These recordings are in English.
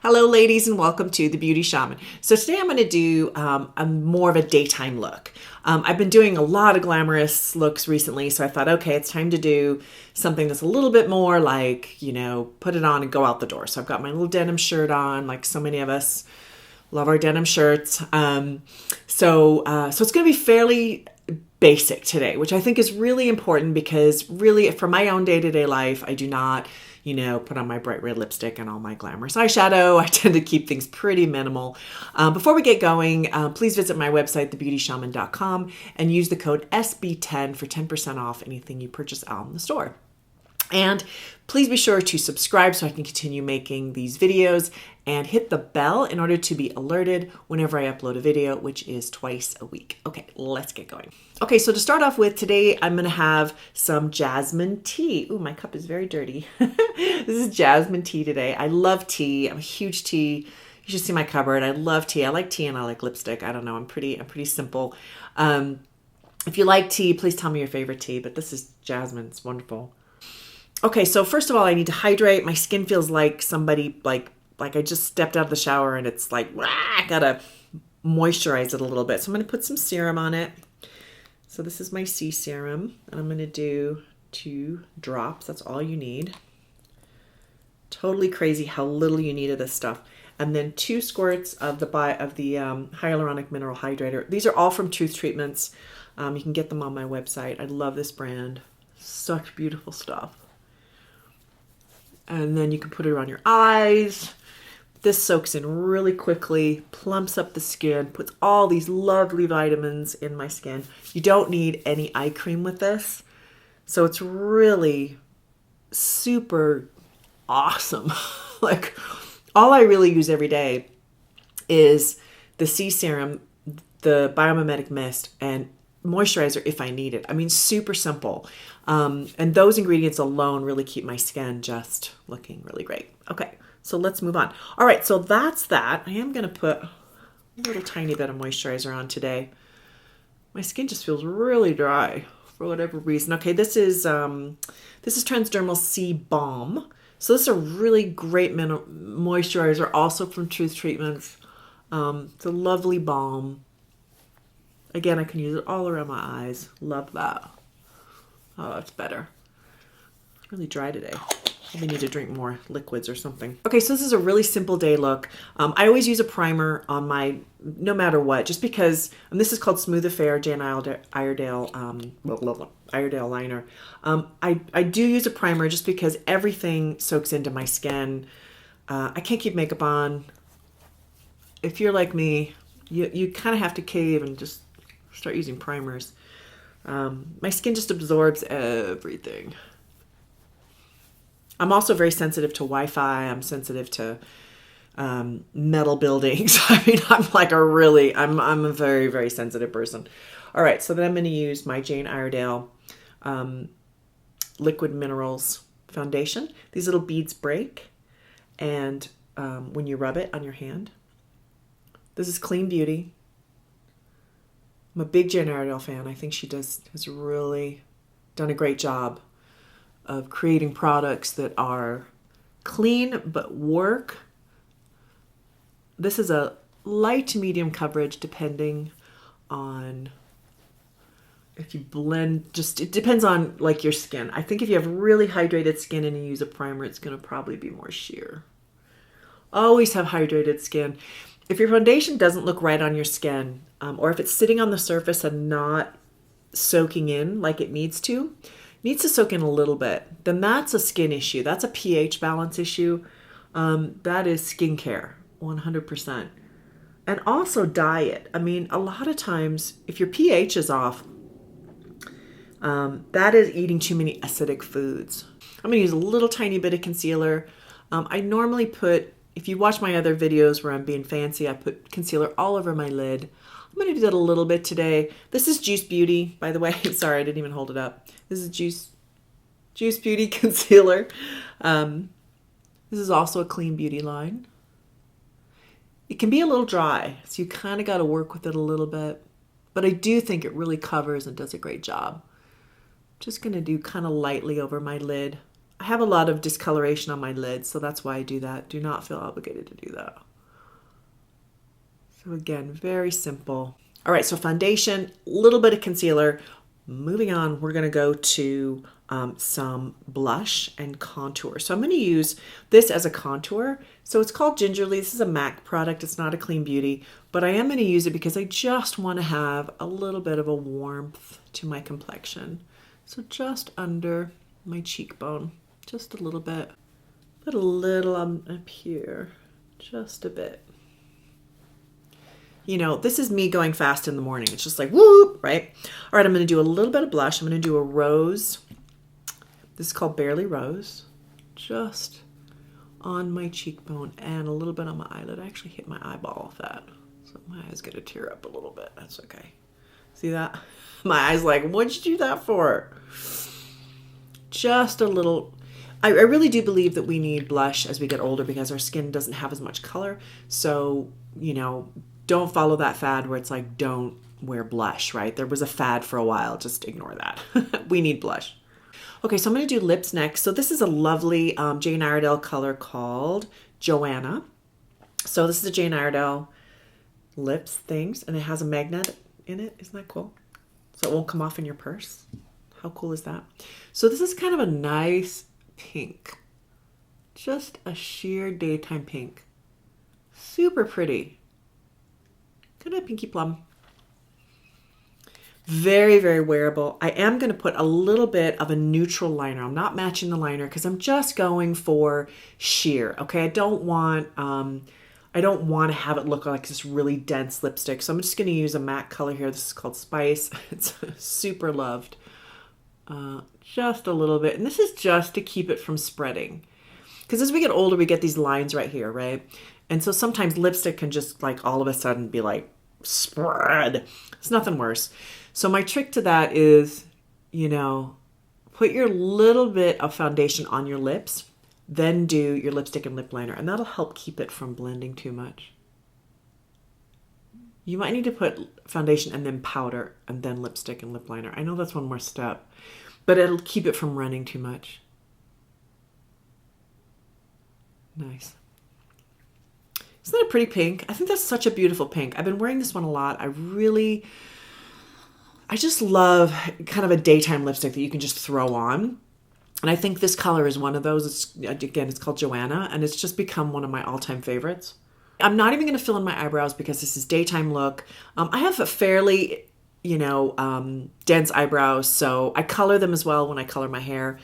Hello ladies and welcome to the Beauty Shaman. So today I'm going to do a more of a daytime look. I've been doing a lot of glamorous looks recently, so I thought, okay, it's time to do something that's a little bit more like, put it on and go out the door. So I've got my little denim shirt on, like so many of us love our denim shirts. So it's going to be fairly basic today, which I think is really important because really for my own day-to-day life, I do not put on my bright red lipstick and all my glamorous eyeshadow. I tend to keep things pretty minimal. Before we get going, please visit my website, thebeautyshaman.com, and use the code SB10 for 10% off anything you purchase out in the store. And please be sure to subscribe so I can continue making these videos and hit the bell in order to be alerted whenever I upload a video, which is twice a week. Okay, let's get going. Okay, so to start off with, today I'm gonna have some jasmine tea. Ooh, my cup is very dirty. This is jasmine tea today. I love tea. I'm a huge tea. You should see my cupboard. I love tea. I like tea and I like lipstick. I don't know, I'm pretty simple. If you like tea, please tell me your favorite tea, but this is jasmine, it's wonderful. Okay, so first of all, I need to hydrate. My skin feels like somebody, like I just stepped out of the shower and it's like, I gotta moisturize it a little bit. So I'm gonna put some serum on it. So this is my C serum, and I'm gonna do 2 drops. That's all you need. Totally crazy how little you need of this stuff. And then 2 squirts of the hyaluronic mineral hydrator. These are all from Truth Treatments. You can get them on my website. I love this brand. Such beautiful stuff. And then you can put it around your eyes. This soaks in really quickly, plumps up the skin, puts all these lovely vitamins in my skin. You don't need any eye cream with this. So it's really super awesome. Like, all I really use every day is the C serum, the Biomimetic Mist, and moisturizer if I need it. I mean, super simple. And those ingredients alone really keep my skin just looking really great. Okay, so let's move on. All right, so that's that. I am going to put a little tiny bit of moisturizer on today. My skin just feels really dry for whatever reason. Okay, this is Transdermal C Balm. So this is a really great moisturizer, also from Truth Treatments. It's a lovely balm. Again, I can use it all around my eyes. Love that. Oh, that's better. It's really dry today. Maybe need to drink more liquids or something. Okay, so this is a really simple day look. I always use a primer on my, no matter what, just because, and this is called Smooth Affair Jane Iredale Iredale liner. I do use a primer just because everything soaks into my skin. I can't keep makeup on. If you're like me, you kind of have to cave and just start using primers. My skin just absorbs everything. I'm also very sensitive to Wi-Fi. I'm sensitive to metal buildings. I mean, I'm a very, very sensitive person. All right, so then I'm going to use my Jane Iredale Liquid Minerals Foundation. These little beads break, and when you rub it on your hand, this is Clean Beauty. I'm a big Jane Iredale fan. I think she has really done a great job of creating products that are clean but work. This is a light to medium coverage depending on if you blend, it depends on like your skin. I think if you have really hydrated skin and you use a primer, it's going to probably be more sheer. Always have hydrated skin. If your foundation doesn't look right on your skin, or if it's sitting on the surface and not soaking in like it needs to soak in a little bit, then that's a skin issue. That's a pH balance issue. That is skincare, 100%. And also diet. I mean, a lot of times, if your pH is off, that is eating too many acidic foods. I'm going to use a little tiny bit of concealer. I normally put, if you watch my other videos where I'm being fancy, I put concealer all over my lid. I'm going to do that a little bit today. This is Juice Beauty, by the way. Sorry, I didn't even hold it up. This is Juice Beauty Concealer. This is also a Clean Beauty line. It can be a little dry, so you kind of got to work with it a little bit. But I do think it really covers and does a great job. Just going to do kind of lightly over my lid. I I have a lot of discoloration on my lids, so that's why I do that. Do not feel obligated to do that. So again, very simple. All right, so foundation, a little bit of concealer. Moving on, we're gonna go to some blush and contour. So I'm gonna use this as a contour. So it's called Gingerly. This is a MAC product. It's not a Clean Beauty, but I am gonna use it because I just wanna have a little bit of a warmth to my complexion. So just under my cheekbone, just a little bit. Put a little up here, just a bit. You know, this is me going fast in the morning. It's just like, whoop, right? All right, I'm gonna do a little bit of blush. I'm gonna do a rose. This is called Barely Rose. Just on my cheekbone and a little bit on my eyelid. I actually hit my eyeball with that. So my eyes gonna tear up a little bit. That's okay. See that? My eyes like, what'd you do that for? Just a little. I really do believe that we need blush as we get older because our skin doesn't have as much color. So, you know, don't follow that fad where it's like, don't wear blush, right? There was a fad for a while. Just ignore that. We need blush. Okay, so I'm going to do lips next. So this is a lovely Jane Iredale color called Joanna. So this is a Jane Iredale lips things, and it has a magnet in it. Isn't that cool? So it won't come off in your purse. How cool is that? So this is kind of a nice pink. Just a sheer daytime pink. Super pretty. Kind of pinky plum. Very, very wearable. I am going to put a little bit of a neutral liner. I'm not matching the liner because I'm just going for sheer. Okay, I don't want to have it look like this really dense lipstick. So I'm just going to use a matte color here. This is called Spice. It's super loved. Just a little bit. And this is just to keep it from spreading. Because as we get older, we get these lines right here, right? And so sometimes lipstick can just like all of a sudden be like spread. It's nothing worse. So my trick to that is, you know, put your little bit of foundation on your lips, then do your lipstick and lip liner, and that'll help keep it from blending too much. You might need to put foundation and then powder and then lipstick and lip liner. I know that's one more step, but it'll keep it from running too much. Nice. Isn't that a pretty pink? I think that's such a beautiful pink. I've been wearing this one a lot. I just love kind of a daytime lipstick that you can just throw on. And I think this color is one of those. It's called Joanna, and it's just become one of my all-time favorites. I'm not even going to fill in my eyebrows because this is daytime look. I have a fairly, dense eyebrows, so I color them as well when I color my hair.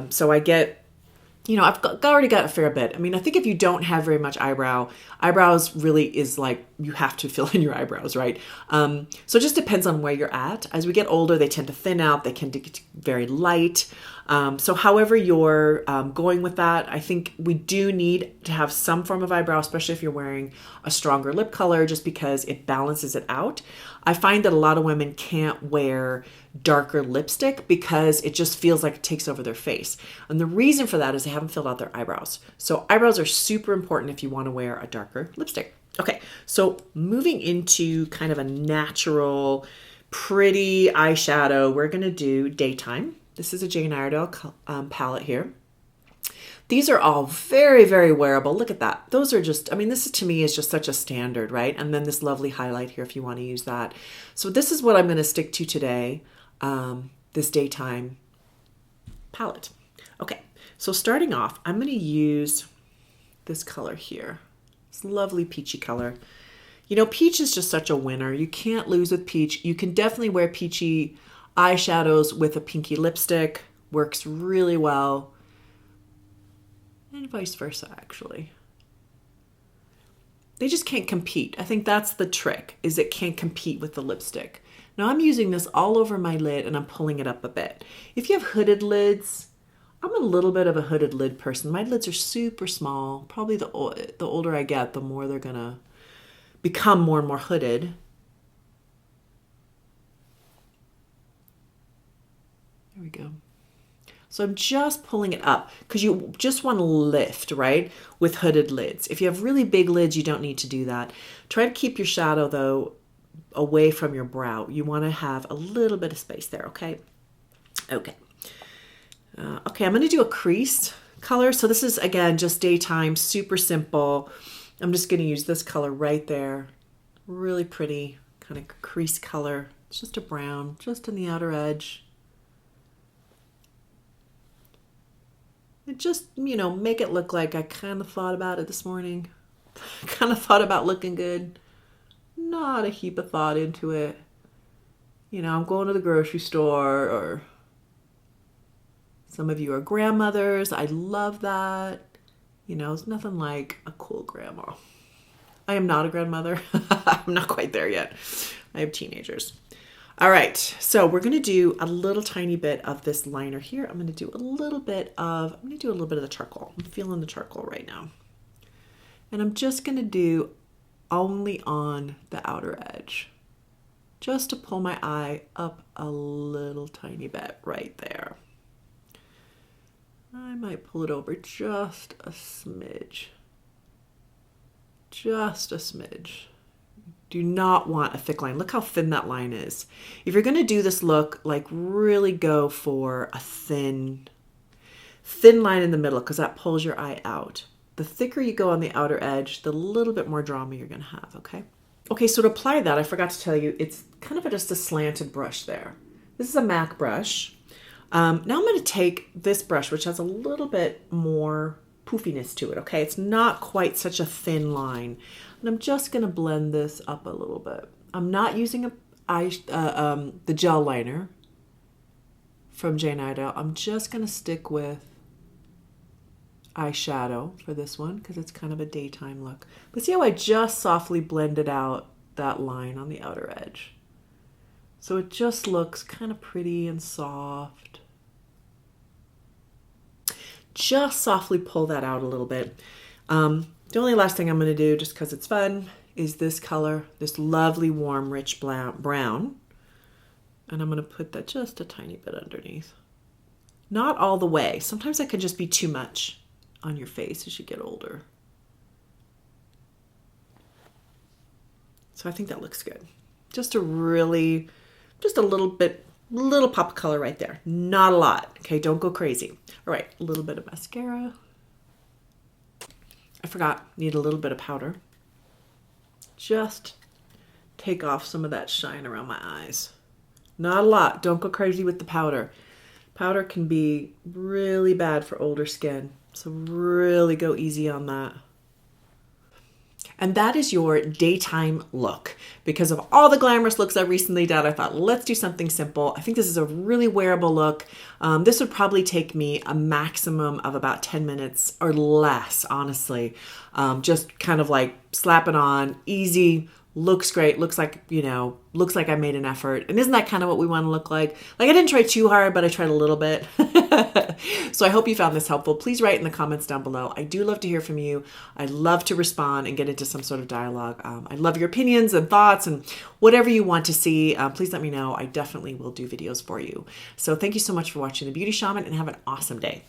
So I get, I've already got a fair bit. I mean, I think if you don't have very much eyebrows really is like you have to fill in your eyebrows, right? So it just depends on where you're at. As we get older, they tend to thin out. They tend to get very light. So however you're going with that, I think we do need to have some form of eyebrow, especially if you're wearing a stronger lip color, just because it balances it out. I find that a lot of women can't wear darker lipstick because it just feels like it takes over their face. And the reason for that is they haven't filled out their eyebrows. So eyebrows are super important if you want to wear a darker lipstick. Okay, so moving into kind of a natural, pretty eyeshadow, we're going to do Daytime. This is a Jane Iredale palette here. These are all very, very wearable. Look at that. Those are just, this to me is just such a standard, right? And then this lovely highlight here if you want to use that. So this is what I'm going to stick to today, this Daytime palette. Okay, so starting off, I'm going to use this color here. This lovely peachy color. Peach is just such a winner. You can't lose with peach. You can definitely wear peachy eyeshadows with a pinky lipstick. Works really well. And vice versa, actually. They just can't compete. I think that's the trick, is it can't compete with the lipstick. Now I'm using this all over my lid and I'm pulling it up a bit. If you have hooded lids, I'm a little bit of a hooded lid person. My lids are super small. Probably the older I get, the more they're gonna become more and more hooded. There we go. So I'm just pulling it up because you just want to lift, right, with hooded lids. If you have really big lids, you don't need to do that. Try to keep your shadow, though, away from your brow. You want to have a little bit of space there, okay? Okay. Okay, Okay, I'm going to do a crease color. So this is, again, just daytime, super simple. I'm just going to use this color right there. Really pretty kind of crease color. It's just a brown, just in the outer edge. And just, you know, make it look like I kind of thought about it this morning. Kind of thought about looking good. Not a heap of thought into it. You know, I'm going to the grocery store, or some of you are grandmothers. I love that. You know, it's nothing like a cool grandma. I am not a grandmother. I'm not quite there yet. I have teenagers. All right, so we're gonna do a little tiny bit of this liner here. I'm gonna do a little bit of the charcoal. I'm feeling the charcoal right now. And I'm just gonna do only on the outer edge, just to pull my eye up a little tiny bit right there. I might pull it over just a smidge. Just a smidge. Do not want a thick line. Look how thin that line is. If you're going to do this look, like really go for a thin line in the middle, because that pulls your eye out. The thicker you go on the outer edge, the little bit more drama you're going to have, okay? Okay, so to apply that, I forgot to tell you, it's kind of just a slanted brush there. This is a MAC brush. Now I'm going to take this brush, which has a little bit more poofiness to it, okay? It's not quite such a thin line. And I'm just going to blend this up a little bit. I'm not using the gel liner from Jane Iredale. I'm just going to stick with eyeshadow for this one because it's kind of a daytime look. But see how I just softly blended out that line on the outer edge? So it just looks kind of pretty and soft. Just softly pull that out a little bit. The only last thing I'm going to do, just because it's fun, is this color, this lovely, warm, rich brown. And I'm going to put that just a tiny bit underneath. Not all the way. Sometimes that can just be too much on your face as you get older. So I think that looks good. Just a little pop of color right there. Not a lot. Okay, don't go crazy. All right, a little bit of mascara. I forgot, need a little bit of powder. Just take off some of that shine around my eyes. Not a lot. Don't go crazy with the powder. Powder can be really bad for older skin, so really go easy on that. And that is your daytime look. Because of all the glamorous looks I've recently done, I thought, let's do something simple. I think this is a really wearable look. This would probably take me a maximum of about 10 minutes or less, honestly. Just kind of like slap it on, easy, looks great, looks like, you know, looks like I made an effort. And isn't that kind of what we want to look like? Like, I didn't try too hard, but I tried a little bit. So I hope you found this helpful. Please write in the comments down below. I do love to hear from you. I love to respond and get into some sort of dialogue. I love your opinions and thoughts and whatever you want to see. Please let me know. I definitely will do videos for you. So thank you so much for watching The Beauty Shaman, and have an awesome day.